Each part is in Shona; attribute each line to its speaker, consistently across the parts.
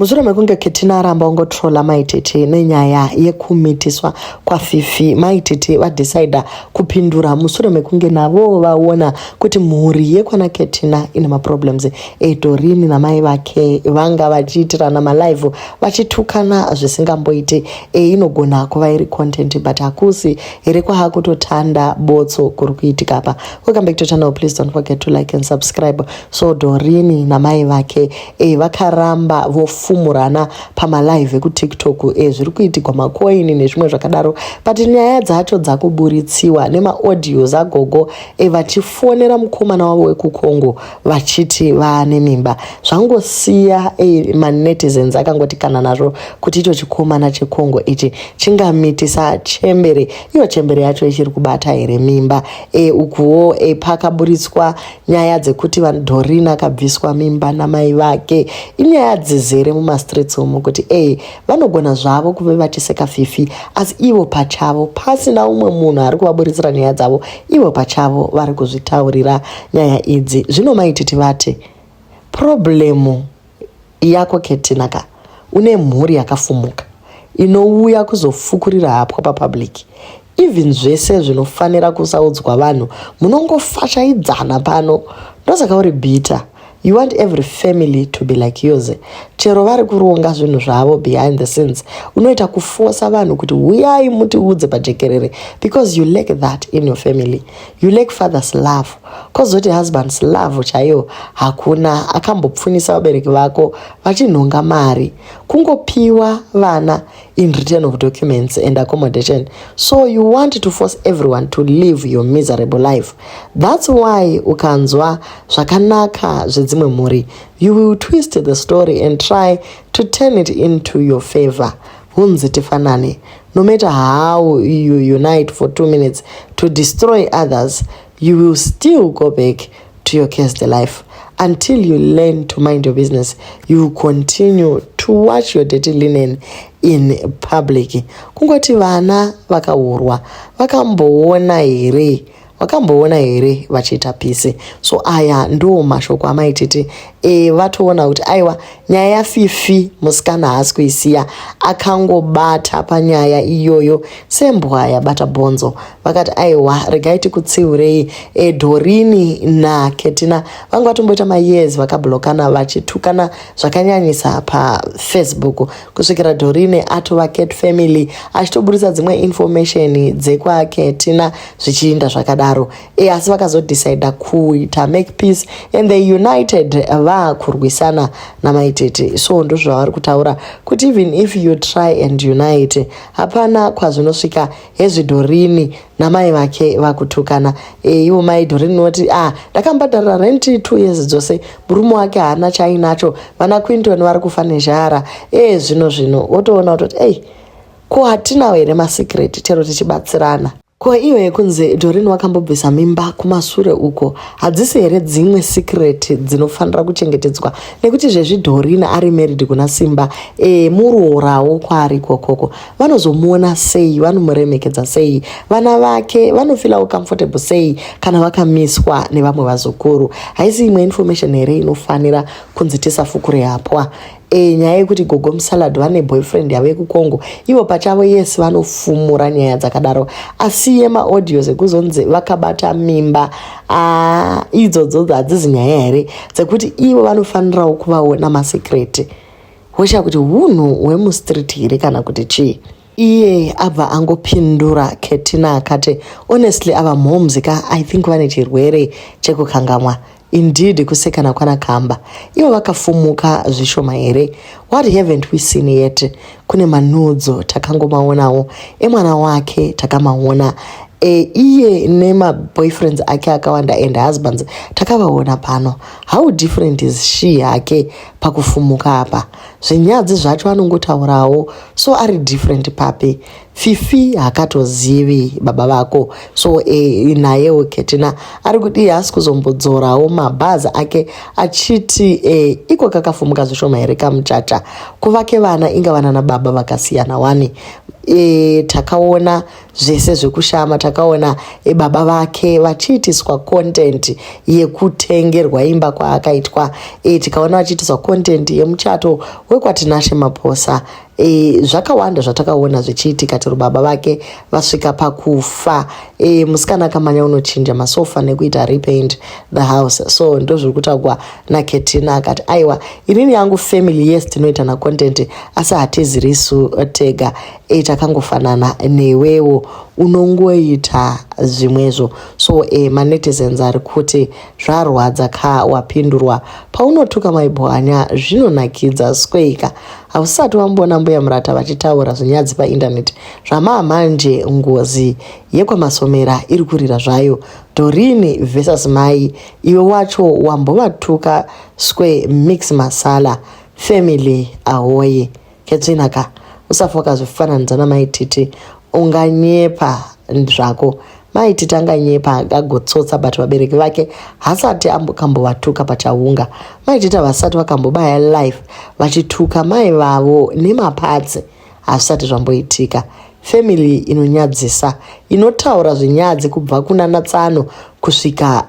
Speaker 1: Mushure mekunge Ketina aramba ongotrola maitete nenyaya yekumitiswa kwaFifi, maitete vadecida kupindura mushure mekunge navo vaona kuti mhuri yekwana Ketina ine maproblems. Doreen namai vake vanga vachiitirana malive vachitukana zvisingamboite. Inogona kuva iri content but hakusi iri kwahakutotanda botso kuri kuitika apa. Welcome back to channel. Please don't forget to like and subscribe. So Doreen namai vake vakaramba vofumurana pamalive kuTikTok zviri kuitikwa makoini nezvimwe zvakadaro, but nyaya dzacho dzakuburitsiwa nemaaudios agogo vachifonera mukomana wavo wekuKongo vachiti vaane mimba. Zvangosiya manetizens akangoti kana nazvo kuti icho chikomana cheKongo ichi chingamitisa chembere, iyo chembere yacho ichiri kubata here mimba. Ukuwo pakaburitswa nyaya dzekuti Doreen akabviswa mimba namai vake. Inyaya dzizere mumastreets umu kuti vanogona zvavo kuve vachiseka Fifi, asi ivo pachavo pasina umwe munhu ari kuvaburitsira nyaya dzavo, ivo pachavo vari kuzvitaurira nyaya idzi. Zvino maititi vati problemu yako Ketina ka une mhuri yakafumuka inouya kuzofukurira hapwa papublic. Even zvese zvinofanira kusaudzwa vanhu munongofashaidzana pano. Ndosaka uri bita. You want every family to be like yours. Chero vari kuronga zvinhu zvavo behind the scenes, unoita kuforsa vanhu kuti uyai mutiudze pajekerere, because you lack that in your family. You lack father's love. Kozoti husband's love chaiyo hakuna. Akambopfunisa vabereki vako vachinhonga mari kungopiwa vana in return of documents and accommodation. So you want to force everyone to live your miserable life. That's why ukanzwa zvakanaka zvedzimwe mhuri, you will twist the story and try to turn it into your favor. Hunzi tifanane. No matter how you unite for 2 minutes to destroy others, you will still go back to your cursed life. Until you learn to mind your business, you will continue to wash your dirty linen in public. Kungoti vana vakaurwa vakamboona here vachita pisi. So aya ndo mashoko amaititi vatoona kuti aiwa nyaya yaFifi musikana haasi kuisiya, akangobata panyaya iyoyo sembwa yabata bonzo. Vakati aiwa regai tikutsiurei. Doreen naKetina vanga vatomboita mayears vakablokana vachitukana zvakanyanyisa paFacebook, kusvikira Doreen atova Ket family achitoburitsa dzimwe information dzekwaKetina zvichiinda zvakadaro. Asi vakazodecida kuita make peace and they united vakurwisana namaitete. So ndo zvavari kutaura kuti even if you try and unite, hapana kwazvinosvika hezvi Doreen namai vake vakutukana. Ivo mai Doreen noti ndakambhadharira rent 2 years dzose, murume wake haana chainacho, vana Quinton vari kufa nezhara. Zvino wotoona kuti ko hatinawo here masecret chero tichibatsirana. Ko iyo yekunze Doreen wakambobvisa mimba kumashure uko, hadzisi here dzimwe secret dzinofanira kuchengetedzwa, nekuti zvezvi Doreen ari married kuna Simba, murorawo kwaari kokoko, vanozomuona sei, vanomuremekedza sei, vana vake vanofilawo comfortable sei kana vakamiswa nevamwe vazukuru. Haisi imwe information here inofanira kunzi tisafukure hapwa. Nyaya yekuti Gogo Musalad vane boyfriend yavo yekuKongo, ivo pachavo yes vanofumura nyaya dzakadaro, asiye maaudios ekuzonzi vakabata mimba. Idzodzo hadzizi nyaya here dzekuti ivo vanofanirawo kuvaona masecret. Hosha kuti hunhu hwemustreet here kana kuti chii. Iye abva angopindura Ketina akati honestly ava mhomzika I think vane chirwere chekukangamwa. Indeed kusekana kwana kamba. Ivo vakafumuka zvishoma here. What haven't we seen yet? Kune manudzo takangomaonawo emwana wake takamaona. Iye nema boyfriends ake akawanda and husbands takavaona pano. How different is she hake pakufumuka apa? Zvinyadzi zvacho anongotaurawo, so ari different papi. Fifi hakatozivi baba vako. So nayewo Ketina ari kuti haasi kuzombodzorawo mabhazi ake achiti iko kakafumuka zvishoma here kamuchacha. Kuvake vana inga vana nababa vakasiyana wani. takaona zvese zvekushama, takaona baba vake vachiitiswa content yekutengerwa imba kwaakaitwa, tikaona vachiitiswa content yemuchato wekwatinashe Maposa. Zvakawanda zvatakaona zvichiitika tiri baba vake vasvika pakufa. Musikana akamanya unochinja masofa nekuita repaint the house. So ndozviri kutaurwa naKetina akati aiwa inini yangu family yes tinoita na content asi hatizirisu tega, takangofanana newewo unongoita zvimwezvo. So manetizens ari kuti zvarwadza ka wapindurwa paunotuka maibhwanya zvinonakidza squeika. Hausati wambona mbuya Murata vachitaura zvinyadzi paindaneti zvamamanje ngozi yekwaMasomera iri kurira zvayo. Doreen versus Mai, iwe wacho wambovatuka square mix masala family ahoye. Ketsinaka usafoka zvifananidzo naMaititi unganyepa zvako. Maititi anganyepa akagotsotsa but vabereki vake hasati ambokambovatuka pachaunga. Maititi vasati vakambobaya life vachituka mai vavo nemapatsi hasati zvamboitika. Family inonyadzisa inotaura zvinyadzi kubva kunana Tsano kusvika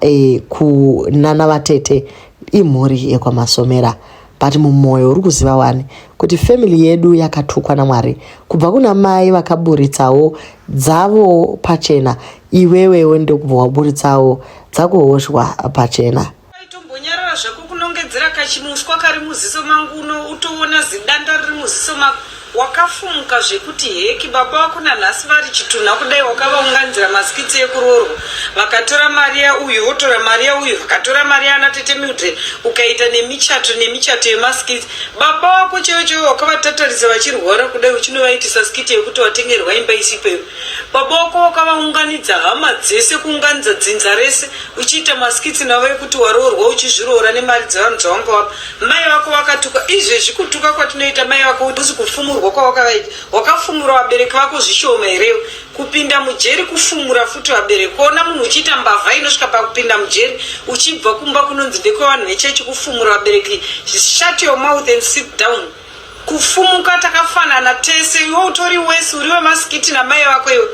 Speaker 1: kunana Vatete imhuri yekwaMasomera. But mumwoyo uri kuziva wani kuti family yedu yakatukwa naMwari kubva kuna mai vakaburitsawo dzavo pachena, iwewewo ndokubva waburitsawo dzakuhoshwa pachena.
Speaker 2: Tombonyarara zvako kunongedzera kachimuswa kari muziso mangu utoona zidanda riri muziso mangu wakafumuka zvekuti heki baba wako nanhasi vari chitunha kudai wakavaunganzira masikitsi ekuroorwa vakatora mari yauyu votora mari yauyu vakatora mari yana Tete Mildred ukaita nemichato yemasikitsi. Baba wako chewe wakavatatarisa vachirwara kudai uchinovaitisa sikiti yekuti watengerwa imba isipeyo. Baba wako wakavaunganidza hama dzese kuunganidza dzinza rese uchiita masikitsi navo ekuti waroorwa uchizviroora nemari dzavanhu dzavanga wapa. Mai vako vakatuka izvezvi kutuka kwatinoita mai vako usi kufumurwa kwawakavaita wakafumura vabereki vako zvishoma herewo kupinda mujeri kufumura futi vabereki. Kuona munhu uchiita mbavha inosvika pakupinda mujeri uchibva kumba kunonzi ndekwevanhu vechechi kufumura vabereki. Shut your mouth and sit down. Kufumuka takafanana tese, iwe utori wese uri wemasikiti namai vako iwe.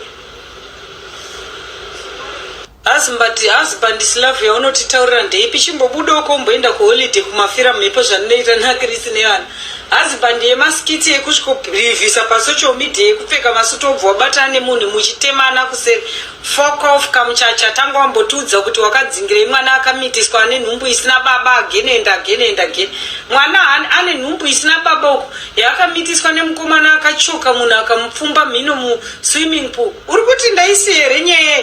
Speaker 2: Husband slave yaunotitaurira ndeipi? Chimbobudawo komboenda kuholiday kumafira mhepo zvandinoita naKrisi nevana. Husband yemasikiti yekusvikorivhisa pasocial media yekupfeka masutu obva wabatana nemunhu muchitemana kuseri. Fuck off kamuchacha. Tanga wambotiudza kuti wakadzingira mwana akamitiswa ane nhumbu isina baba again. Mwana ane nhumbu isina baba uko yakamitiswa nemukomana akachoka munhu akamupfumba mhino muswimming pool. Uri kuti ndaisi here nyaya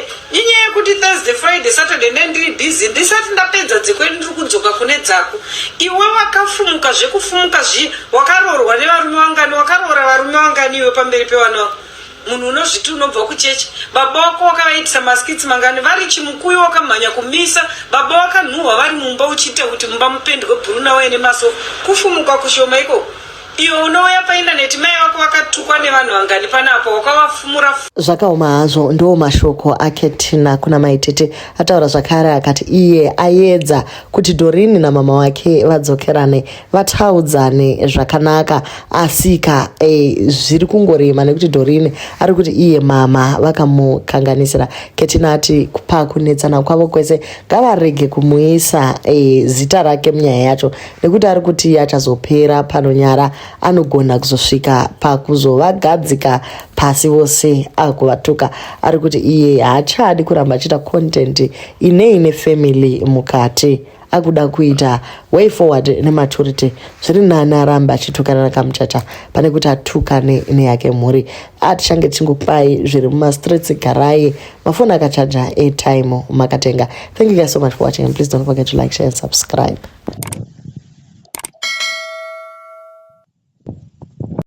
Speaker 2: yekuti Thursday Friday Saturday ndiri busy ndisati ndapedza dzekwedu ndiri kudzoka kune dzako. Iwe wakafumuka zvekufumuka wakaroorwa nevarume vangani, wakaroora varume vangani iwe pamberi pevana vako. Munhu unozviti unobva kuchechi. Baba wako wakavaitisa masikitsi mangani vari chimukuyu wakamhanya kumisa. Baba wakanhuhwa vari mumba uchiita kuti mumba mupendwe bhuru nawe nemasofa. Kufumuka kushoma iko. Iyo unouya paindaneti mai vako vakatukwa nevanhu vangani panapo wakavafumura.
Speaker 1: Zvakaoma hazvo ndo mashoko aKetina kuna Maitete. Ataura zvakare akati iye aedza kuti Doreen namama wake vadzokerane vataudzane zvakanaka asika zviri kungorema nekuti Doreen ari kuti iye mama vakamukanganisira. Ketina ati pakunetsana kwavo kwese ngavarege kumuisa zita rake munyaya yacho nekuti ari kuti achazopera panonyara anogona kuzosvika pakuzovagadzika pasi vose akuvatuka. Ari kuti iye haachadi kuramba achiita content ine family mukati, akuda kuita way forward nematurity. Zviri nani aramba achitukana nakamuchacha pane kuti atukane neyake mhuri. Atichange tingopai zviri mumastreets, garai mafoni akachaja airtime makatenga. Thank you guys so much for watching and please don't forget to like, share and subscribe.